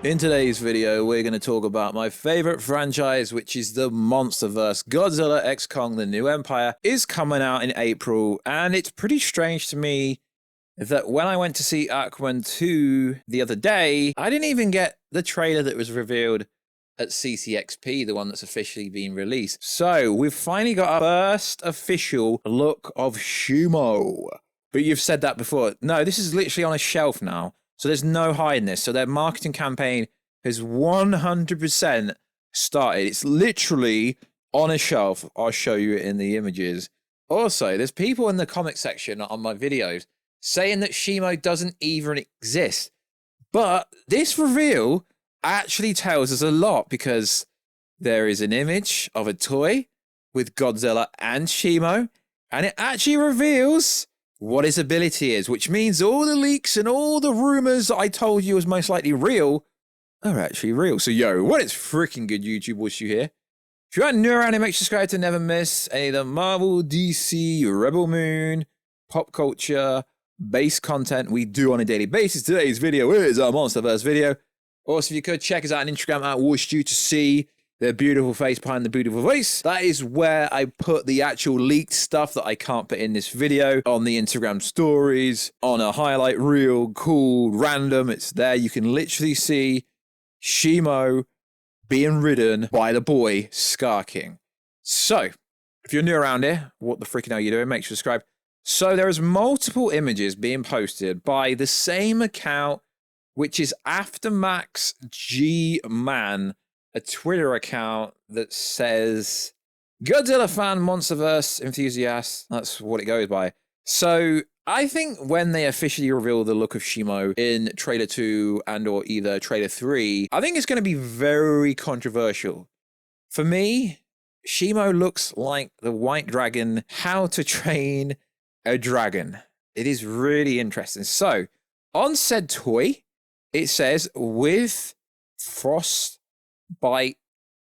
In today's video, we're going to talk about my favorite franchise, which is the MonsterVerse. Godzilla X Kong, The New Empire, is coming out in April, and it's pretty strange to me that when I went to see Aquaman 2 the other day, I didn't even get the trailer that was revealed at CCXP, the one that's officially been released. So, we've finally got our first official look of Shimo. But you've said that before. No, this is literally on a shelf now. So there's no hiding this. So their marketing campaign has 100% started. It's literally on a shelf. I'll show you it in the images. Also, there's people in the comment section on my videos saying that Shimo doesn't even exist. But this reveal actually tells us a lot because there is an image of a toy with Godzilla and Shimo, and it actually reveals what his ability is, which means all the leaks and all the rumors that I told you was most likely real are actually real. So, yo, what is freaking good, YouTube? Warstu here. If you aren't new around here, make sure to subscribe to never miss any of the Marvel, DC, Rebel Moon, pop culture, based content we do on a daily basis. Today's video is our MonsterVerse video. Also, if you could, check us out on Instagram at Warstu to see their beautiful face behind the beautiful voice. That is where I put the actual leaked stuff that I can't put in this video on the Instagram stories, on a highlight reel, cool, random. It's there. You can literally see Shimo being ridden by the boy ScarKing. So, if you're new around here, what the freaking hell are you doing? Make sure to subscribe. So, there's multiple images being posted by the same account, which is Aftermax G Man, a Twitter account that says Godzilla fan, MonsterVerse enthusiast. That's what it goes by. So I think when they officially reveal the look of Shimo in trailer 2 and or either trailer 3, I think it's going to be very controversial. For me, Shimo looks like the White Dragon, How to Train a Dragon. It is really interesting. So on said toy, it says with Frostbite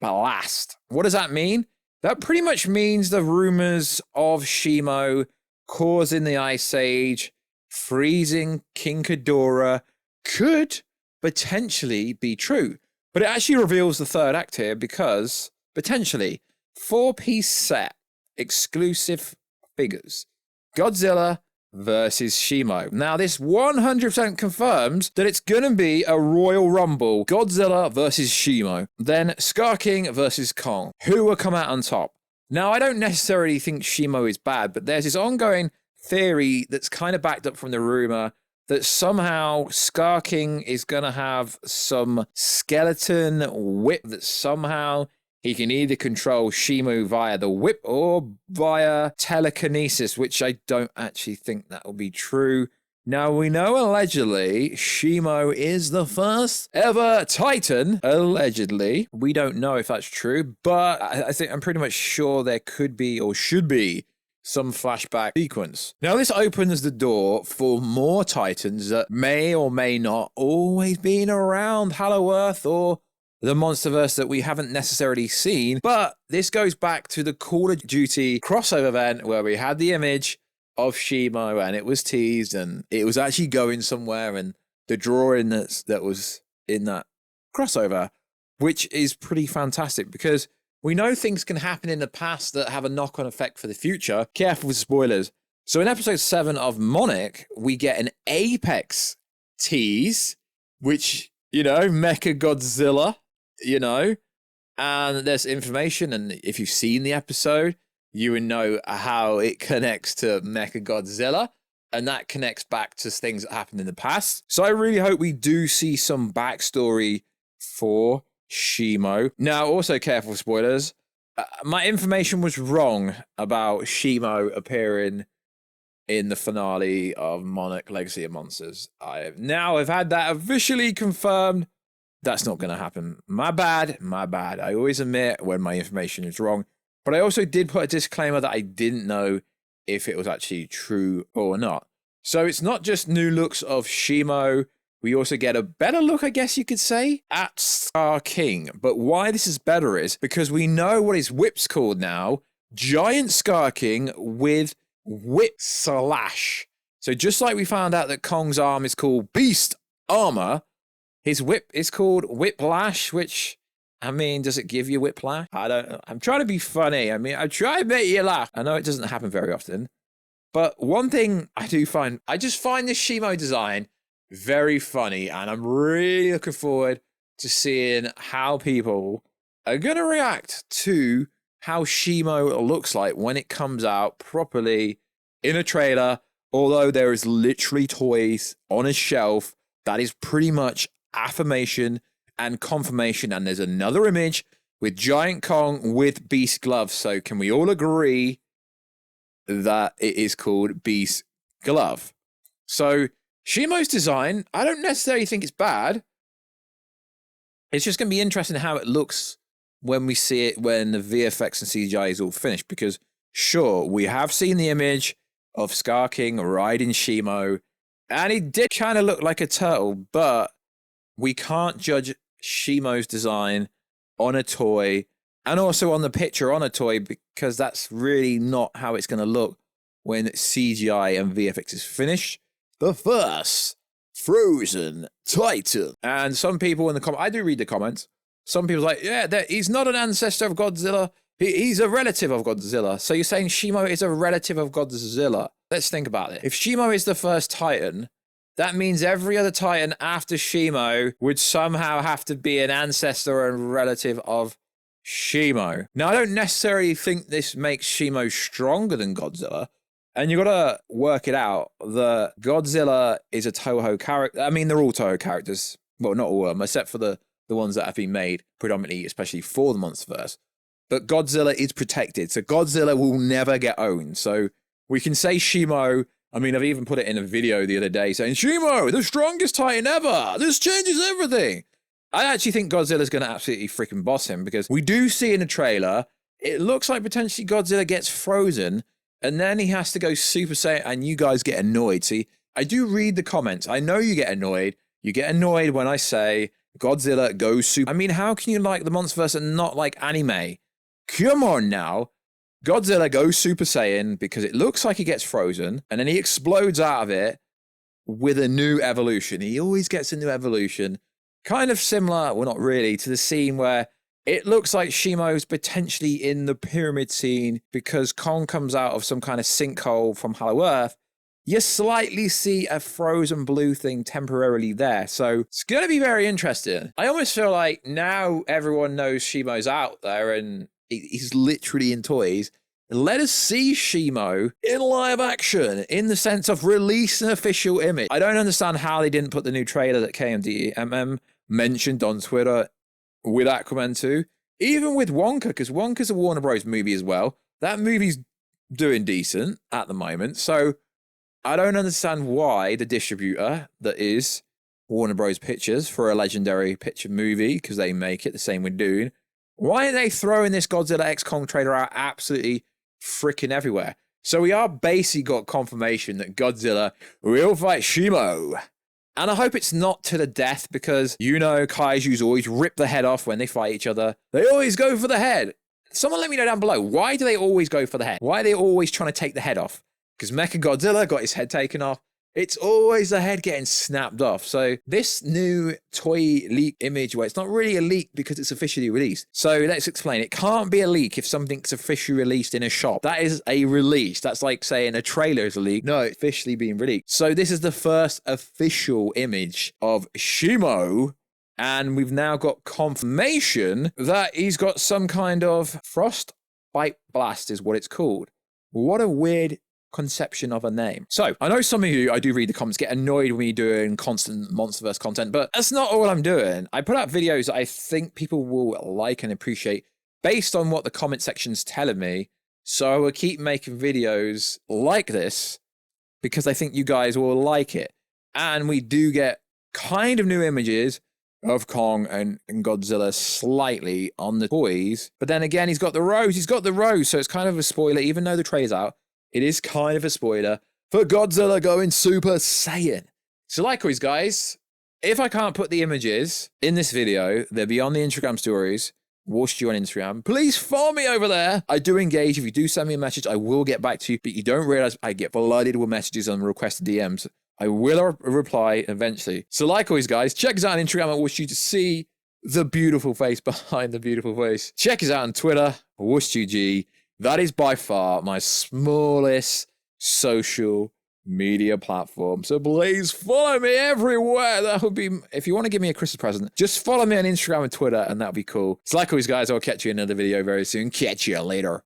Blast. What does that mean? That pretty much means the rumors of Shimo causing the Ice Age, freezing King Ghidorah could potentially be true. But it actually reveals the third act here because potentially 4-piece set, exclusive figures. Godzilla versus Shimo. Now, this 100% confirms that it's going to be a Royal Rumble. Godzilla versus Shimo. Then ScarKing versus Kong. Who will come out on top? Now, I don't necessarily think Shimo is bad, but there's this ongoing theory that's kind of backed up from the rumor that somehow ScarKing is going to have some skeleton whip that somehow he can either control Shimu via the whip or via telekinesis, which I don't actually think that will be true. Now, we know allegedly Shimo is the first ever Titan, allegedly. We don't know if that's true, but I think I'm pretty much sure there could be or should be some flashback sequence. Now, this opens the door for more Titans that may or may not always been around Hollow Earth or the MonsterVerse that we haven't necessarily seen, but this goes back to the Call of Duty crossover event where we had the image of Shimo and it was teased and it was actually going somewhere, and the drawing that was in that crossover, which is pretty fantastic because we know things can happen in the past that have a knock-on effect for the future. Careful with spoilers. So in episode 7 of Monarch, we get an Apex tease, which, you know, Mecha Godzilla, you know, and there's information, and if you've seen the episode, you would know how it connects to Mecha Godzilla, and that connects back to things that happened in the past. So I really hope we do see some backstory for Shimo. Now, also careful with spoilers. My information was wrong about Shimo appearing in the finale of Monarch Legacy of Monsters. I've had that officially confirmed. That's not going to happen. My bad. I always admit when my information is wrong. But I also did put a disclaimer that I didn't know if it was actually true or not. So it's not just new looks of Shimo. We also get a better look, I guess you could say, at ScarKing. But why this is better is because we know what his whip's called now. Giant ScarKing with Whip Slash. So just like we found out that Kong's arm is called Beast Armor, His whip is called Whiplash, which, I mean, does it give you whiplash? I don't know. I'm trying to be funny. I mean, I try to make you laugh. I know it doesn't happen very often. But one thing I do find, I just find this Shimo design very funny. And I'm really looking forward to seeing how people are going to react to how Shimo looks like when it comes out properly in a trailer. Although there is literally toys on a shelf that is pretty much affirmation and confirmation. And there's another image with Giant Kong with Beast gloves. So can we all agree that it is called Beast Glove? So Shimo's design, I don't necessarily think it's bad. It's just going to be interesting how it looks when we see it, when the VFX and CGI is all finished. Because sure, we have seen the image of ScarKing riding Shimo, and he did kind of look like a turtle, but we can't judge Shimo's design on a toy and also on the picture on a toy, because that's really not how it's going to look when CGI and VFX is finished. The first Frozen Titan. And some people in the comments, I do read the comments, some people are like, yeah, he's not an ancestor of Godzilla, he's a relative of Godzilla. So you're saying Shimo is a relative of Godzilla? Let's think about it. If Shimo is the first Titan, that means every other Titan after Shimo would somehow have to be an ancestor and relative of Shimo. Now, I don't necessarily think this makes Shimo stronger than Godzilla. And you gotta work it out. The Godzilla is a Toho character. I mean, they're all Toho characters. Well, not all of them, except for the ones that have been made predominantly, especially for the MonsterVerse. But Godzilla is protected. So Godzilla will never get owned. So we can say Shimo. I mean, I've even put it in a video the other day saying, Shimo, the strongest Titan ever. This changes everything. I actually think Godzilla's going to absolutely freaking boss him, because we do see in the trailer, it looks like potentially Godzilla gets frozen and then he has to go Super Saiyan, and you guys get annoyed. See, I do read the comments. I know you get annoyed. You get annoyed when I say Godzilla goes Super. I mean, how can you like the MonsterVerse and not like anime? Come on now. Godzilla goes Super Saiyan because it looks like he gets frozen, and then he explodes out of it with a new evolution. He always gets a new evolution. Kind of similar, well, not really, to the scene where it looks like Shimo's potentially in the pyramid scene because Kong comes out of some kind of sinkhole from Hollow Earth. You slightly see a frozen blue thing temporarily there. So it's going to be very interesting. I almost feel like now everyone knows Shimo's out there and he's literally in toys. Let us see Shimo in live action, in the sense of release an official image. I don't understand how they didn't put the new trailer that KMDMM mentioned on Twitter with Aquaman 2. Even with Wonka, because Wonka's a Warner Bros. Movie as well. That movie's doing decent at the moment. So I don't understand why the distributor that is Warner Bros. Pictures for a legendary picture movie, because they make it the same with Dune, why are they throwing this Godzilla X Kong trailer out absolutely freaking everywhere? So we are basically got confirmation that Godzilla will fight Shimo. And I hope it's not to the death, because, you know, kaijus always rip the head off when they fight each other. They always go for the head. Someone let me know down below. Why do they always go for the head? Why are they always trying to take the head off? Because Mechagodzilla got his head taken off. It's always the head getting snapped off. So this new toy leak image, where it's not really a leak because it's officially released. So let's explain. It can't be a leak if something's officially released in a shop. That is a release. That's like saying a trailer is a leak. No, it's officially being released. So this is the first official image of Shimo. And we've now got confirmation that he's got some kind of frostbite blast is what it's called. What a weird conception of a name. So I know some of you, I do read the comments, get annoyed when you're doing constant MonsterVerse content, but that's not all I'm doing. I put out videos that I think people will like and appreciate based on what the comment section's telling me. So I will keep making videos like this because I think you guys will like it. And we do get kind of new images of Kong and Godzilla slightly on the toys. But then again, he's got the rose. He's got the rose. So it's kind of a spoiler, even though the trailer's out. It is kind of a spoiler for Godzilla going Super Saiyan. So likewise, guys, if I can't put the images in this video, they'll be on the Instagram stories. Warstu on Instagram. Please follow me over there. I do engage. If you do send me a message, I will get back to you. But you don't realize I get flooded with messages on requested DMs I will reply eventually. So like always, guys, check us out on Instagram. I wish you to see the beautiful face behind the beautiful face. Check us out on Twitter, Warstu. That is by far my smallest social media platform. So please follow me everywhere. That would be, if you want to give me a Christmas present, just follow me on Instagram and Twitter, and that'll be cool. So like always, guys, I'll catch you in another video very soon. Catch you later.